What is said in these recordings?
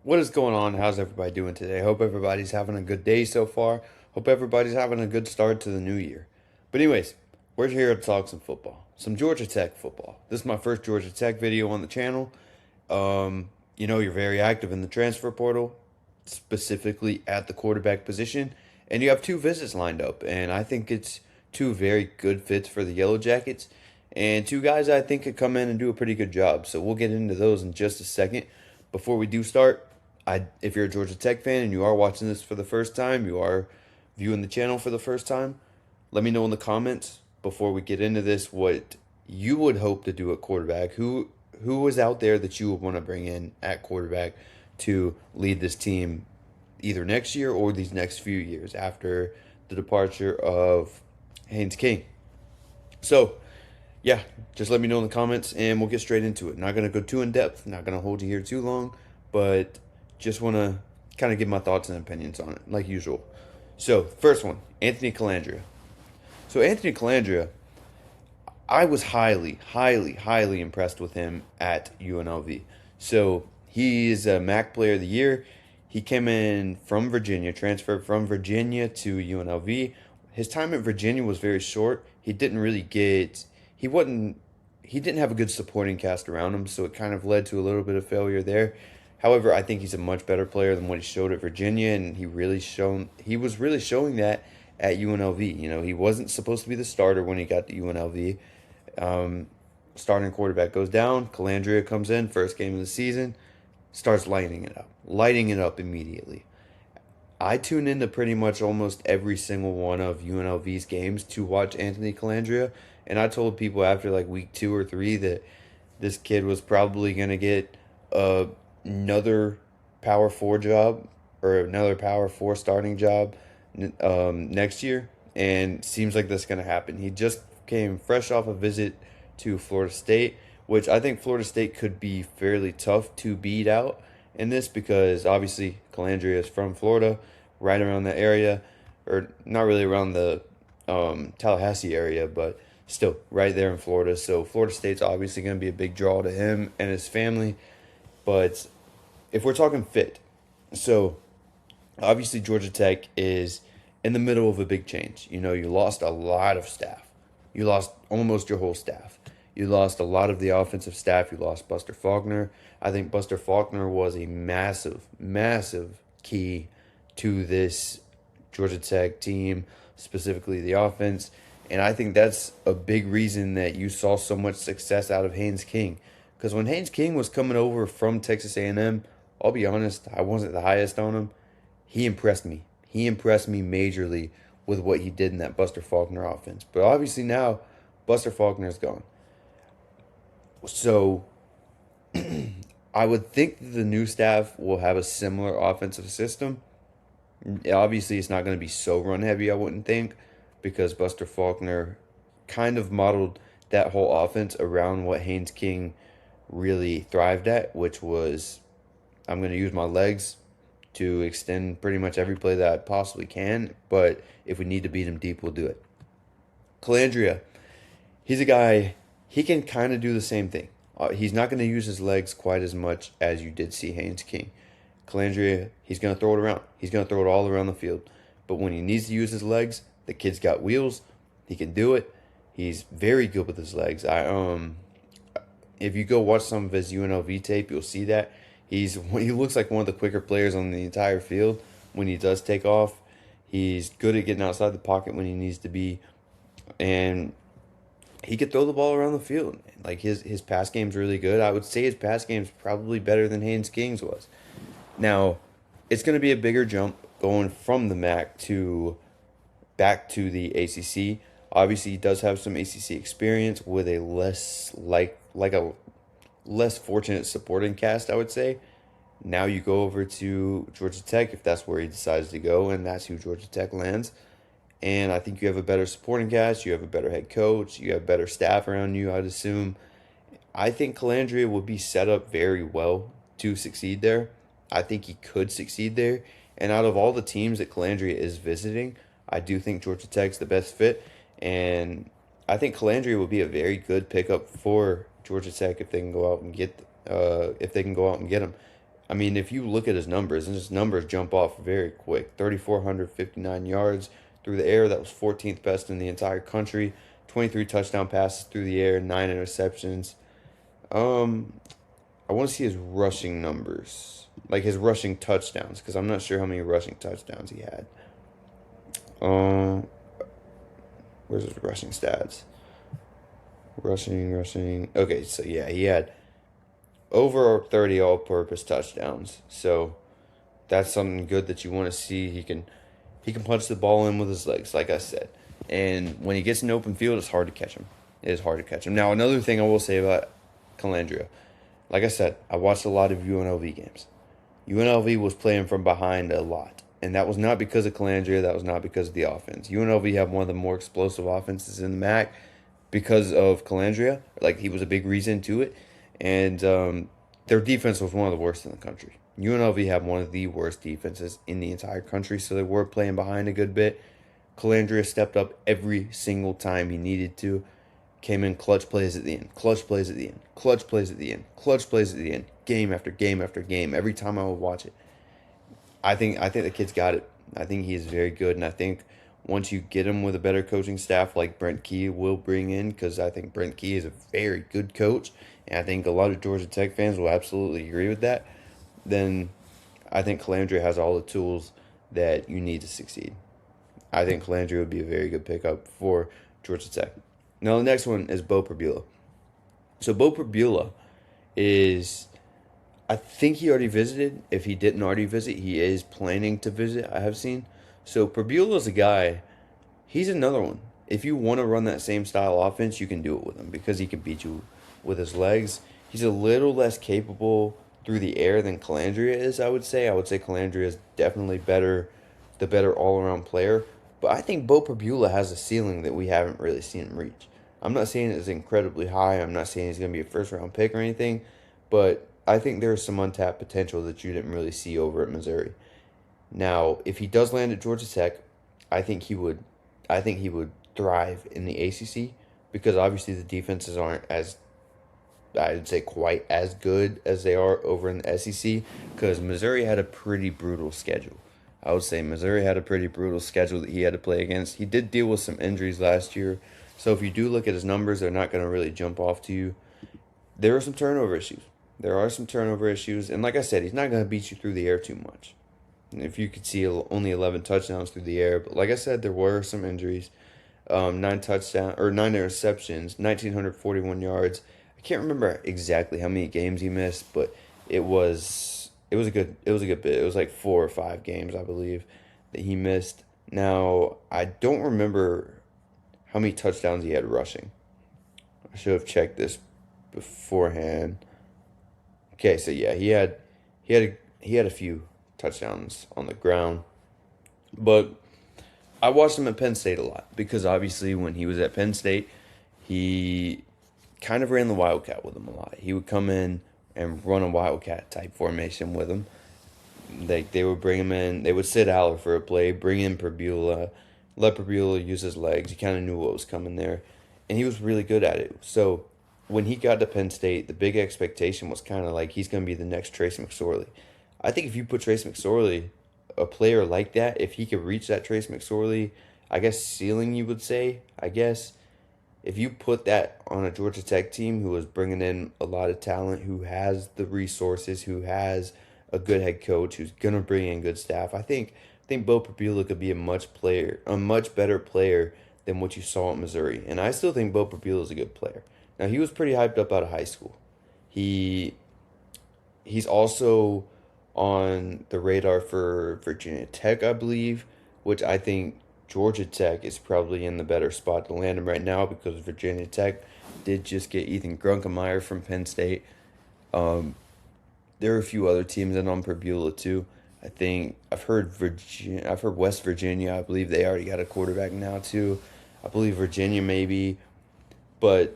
What is going on? How's everybody doing today? Hope everybody's having a good day so far. Hope everybody's having a good start to the new year. But anyways, we're here to talk some football. Some Georgia Tech football. This is my first Georgia Tech video on the channel. You're very active in the transfer portal, specifically at the quarterback position, and you have two visits lined up, and I think it's two very good fits for the Yellow Jackets, and two guys I think could come in and do a pretty good job. So we'll get into those in just a second. Before we do start, if you're a Georgia Tech fan and you are watching this for the first time, you are viewing the channel for the first time, let me know in the comments before we get into this what you would hope to do at quarterback. Who is out there that you would want to bring in at quarterback to lead this team either next year or these next few years after the departure of Haynes King. So, yeah, just let me know in the comments and we'll get straight into it. Not going to go too in depth, not going to hold you here too long, but just want to kind of give my thoughts and opinions on it, like usual. So, first one, Anthony Colandrea. So, Anthony Colandrea, I was highly impressed with him at UNLV. So, he is a MAC Player of the Year. He came in from Virginia, transferred from Virginia to UNLV. His time at Virginia was very short. He didn't have a good supporting cast around him, so it kind of led to a little bit of failure there. However, I think he's a much better player than what he showed at Virginia, and he was really showing that at UNLV. You know, he wasn't supposed to be the starter when he got to UNLV. Starting quarterback goes down. Colandrea comes in, first game of the season, starts lighting it up immediately. I tune into pretty much almost every single one of UNLV's games to watch Anthony Colandrea, and I told people after like week 2 or 3 that this kid was probably going to get another Power 4 job or another Power 4 starting job next year, and seems like that's going to happen. He just came fresh off a visit to Florida State, which I think Florida State could be fairly tough to beat out in this because obviously Colandrea is from Florida, right around the area, or not really around the Tallahassee area, but still right there in Florida. So Florida State's obviously going to be a big draw to him and his family. But if we're talking fit, so obviously Georgia Tech is in the middle of a big change. You know, you lost a lot of staff. You lost almost your whole staff. You lost a lot of the offensive staff. You lost Buster Faulkner. I think Buster Faulkner was a massive key to this Georgia Tech team, specifically the offense. And I think that's a big reason that you saw so much success out of Haynes King. Because when Haynes King was coming over from Texas A&M, I'll be honest, I wasn't the highest on him. He impressed me. He impressed me majorly with what he did in that Buster Faulkner offense. But obviously now, Buster Faulkner's gone. So I would think that the new staff will have a similar offensive system. Obviously, it's not going to be so run heavy, I wouldn't think, because Buster Faulkner kind of modeled that whole offense around what Haynes King really thrived at, which was I'm going to use my legs to extend pretty much every play that I possibly can, but if we need to beat him deep, we'll do it. Colandrea, he's a guy, he can kind of do the same thing. He's not going to use his legs quite as much as you did see Haynes King. Colandrea, he's going to throw it around. He's going to throw it all around the field. But when he needs to use his legs, the kid's got wheels. He can do it. He's very good with his legs. If you go watch some of his UNLV tape, you'll see that. He looks like one of the quicker players on the entire field when he does take off. He's good at getting outside the pocket when he needs to be. And he could throw the ball around the field. Like his pass game's really good. I would say his pass game's probably better than Haynes King's was. Now, it's going to be a bigger jump going from the MAC back to the ACC. Obviously, he does have some ACC experience with a less fortunate supporting cast, I would say. Now you go over to Georgia Tech if that's where he decides to go, and that's who Georgia Tech lands. And I think you have a better supporting cast, you have a better head coach, you have better staff around you, I'd assume. I think Colandrea will be set up very well to succeed there. I think he could succeed there. And out of all the teams that Colandrea is visiting, I do think Georgia Tech's the best fit. And I think Colandrea will be a very good pickup for Georgia Tech if they can go out and get him. I mean, if you look at his numbers, and his numbers jump off very quick. 3,459 yards through the air. That was 14th best in the entire country. 23 touchdown passes through the air, 9 interceptions. Um, I want to see his rushing numbers, like his rushing touchdowns, because I'm not sure how many rushing touchdowns he had. Um, where's his rushing stats? Rushing. Okay, so yeah, he had over 30 all-purpose touchdowns. So that's something good that you want to see. He can punch the ball in with his legs, like I said. And when he gets in open field, it's hard to catch him. It is hard to catch him. Now, another thing I will say about Colandrea, like I said, I watched a lot of UNLV games. UNLV was playing from behind a lot. And that was not because of Colandrea. That was not because of the offense. UNLV have one of the more explosive offenses in the MAC because of Colandrea. Like, he was a big reason to it. And their defense was one of the worst in the country. UNLV had one of the worst defenses in the entire country, so they were playing behind a good bit. Colandrea stepped up every single time he needed to. Came in clutch plays at the end, clutch plays at the end, clutch plays at the end, clutch plays at the end, game after game after game. Every time I would watch it, I think the kid's got it. I think he is very good, and I think once you get him with a better coaching staff like Brent Key will bring in, because I think Brent Key is a very good coach, and I think a lot of Georgia Tech fans will absolutely agree with that, then I think Colandrea has all the tools that you need to succeed. I think Colandrea would be a very good pickup for Georgia Tech. Now, the next one is Beau Pribula. So, Beau Pribula is, I think he already visited. If he didn't already visit, he is planning to visit, I have seen. So, Pribula is a guy, he's another one. If you want to run that same style offense, you can do it with him because he can beat you with his legs. He's a little less capable through the air than Colandrea is, I would say. I would say Colandrea is definitely the better all-around player. But I think Beau Pribula has a ceiling that we haven't really seen him reach. I'm not saying it's incredibly high. I'm not saying he's going to be a first-round pick or anything. But I think there's some untapped potential that you didn't really see over at Missouri. Now, if he does land at Georgia Tech, I think he would thrive in the ACC because obviously the defenses aren't as, I'd say, quite as good as they are over in the SEC because Missouri had a pretty brutal schedule. I would say Missouri had a pretty brutal schedule that he had to play against. He did deal with some injuries last year. So if you do look at his numbers, they're not going to really jump off to you. There are some turnover issues. And like I said, he's not going to beat you through the air too much. If you could see only 11 touchdowns through the air. But like I said, there were some injuries. 9 interceptions, 1,941 yards. I can't remember exactly how many games he missed, but it was a good bit. It was like 4 or 5 games, I believe, that he missed. Now, I don't remember how many touchdowns he had rushing. I should have checked this beforehand. Okay, so yeah, he had a few touchdowns on the ground. But I watched him at Penn State a lot because obviously when he was at Penn State, he kind of ran the Wildcat with him a lot. He would come in and run a Wildcat type formation with him. They would bring him in. They would sit Aller for a play, bring in Pribula, let Pribula use his legs. He kind of knew what was coming there, and he was really good at it. So when he got to Penn State, the big expectation was kind of like he's going to be the next Trace McSorley. I think if you put Trace McSorley, a player like that, if he could reach that Trace McSorley, I guess ceiling you would say, I guess, if you put that on a Georgia Tech team who is bringing in a lot of talent, who has the resources, who has a good head coach, who's going to bring in good staff, I think Beau Pribula could be a much better player than what you saw at Missouri. And I still think Beau Pribula is a good player. Now, he was pretty hyped up out of high school. He's also on the radar for Virginia Tech, I believe, which I think Georgia Tech is probably in the better spot to land him right now because Virginia Tech did just get Ethan Grunkemeyer from Penn State. There are a few other teams in on Pribula too. I think I've heard West Virginia. I believe they already got a quarterback now too. I believe Virginia maybe, but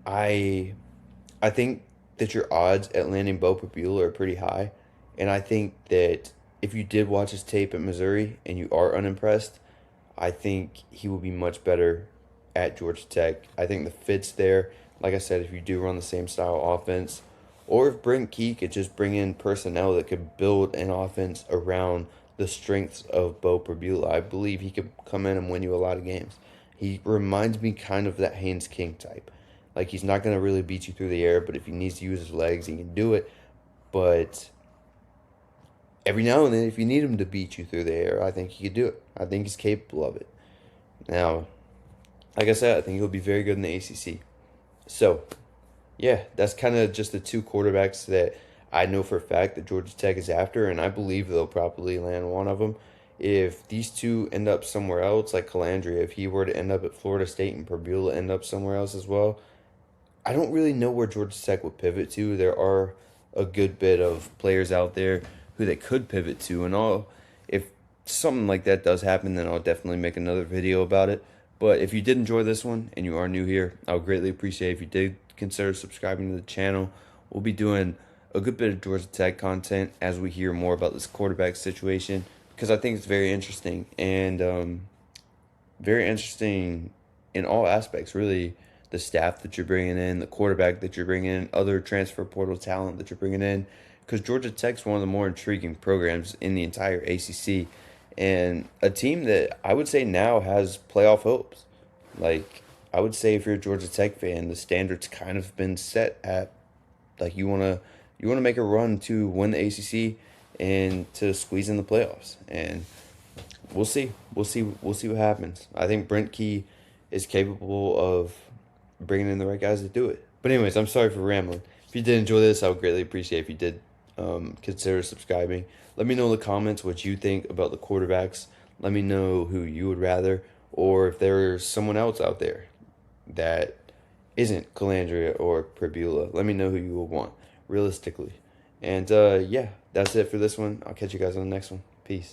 I think that your odds at landing Beau Pribula are pretty high, and I think that if you did watch his tape at Missouri and you are unimpressed, I think he will be much better at Georgia Tech. I think the fit's there. Like I said, if you do run the same style offense, or if Brent Key could just bring in personnel that could build an offense around the strengths of Beau Pribula. I believe he could come in and win you a lot of games. He reminds me kind of that Haynes King type. Like, he's not going to really beat you through the air, but if he needs to use his legs, he can do it. But every now and then, if you need him to beat you through the air, I think he could do it. I think he's capable of it. Now, like I said, I think he'll be very good in the ACC. So, yeah, that's kind of just the two quarterbacks that I know for a fact that Georgia Tech is after, and I believe they'll probably land one of them. If these two end up somewhere else, like Colandrea, if he were to end up at Florida State and Pribula end up somewhere else as well, I don't really know where Georgia Tech would pivot to. There are a good bit of players out there who they could pivot to, and if something like that does happen, then I'll definitely make another video about it. But if you did enjoy this one and you are new here, I would greatly appreciate if you did consider subscribing to the channel. We'll be doing a good bit of Georgia Tech content as we hear more about this quarterback situation, because I think it's very interesting, and very interesting in all aspects, really. The staff that you're bringing in, the quarterback that you're bringing in, other transfer portal talent that you're bringing in, because Georgia Tech's one of the more intriguing programs in the entire ACC, and a team that I would say now has playoff hopes. Like, I would say if you're a Georgia Tech fan, the standard's kind of been set at, like, you wanna make a run to win the ACC and to squeeze in the playoffs, and we'll see what happens. I think Brent Key is capable of bringing in the right guys to do it. But anyways, I'm sorry for rambling. If you did enjoy this, I would greatly appreciate if you did consider subscribing. Let me know in the comments what you think about the quarterbacks. Let me know who you would rather, or if there's someone else out there that isn't Colandrea or Pribula. Let me know who you will want, realistically. And yeah, that's it for this one. I'll catch you guys on the next one. Peace.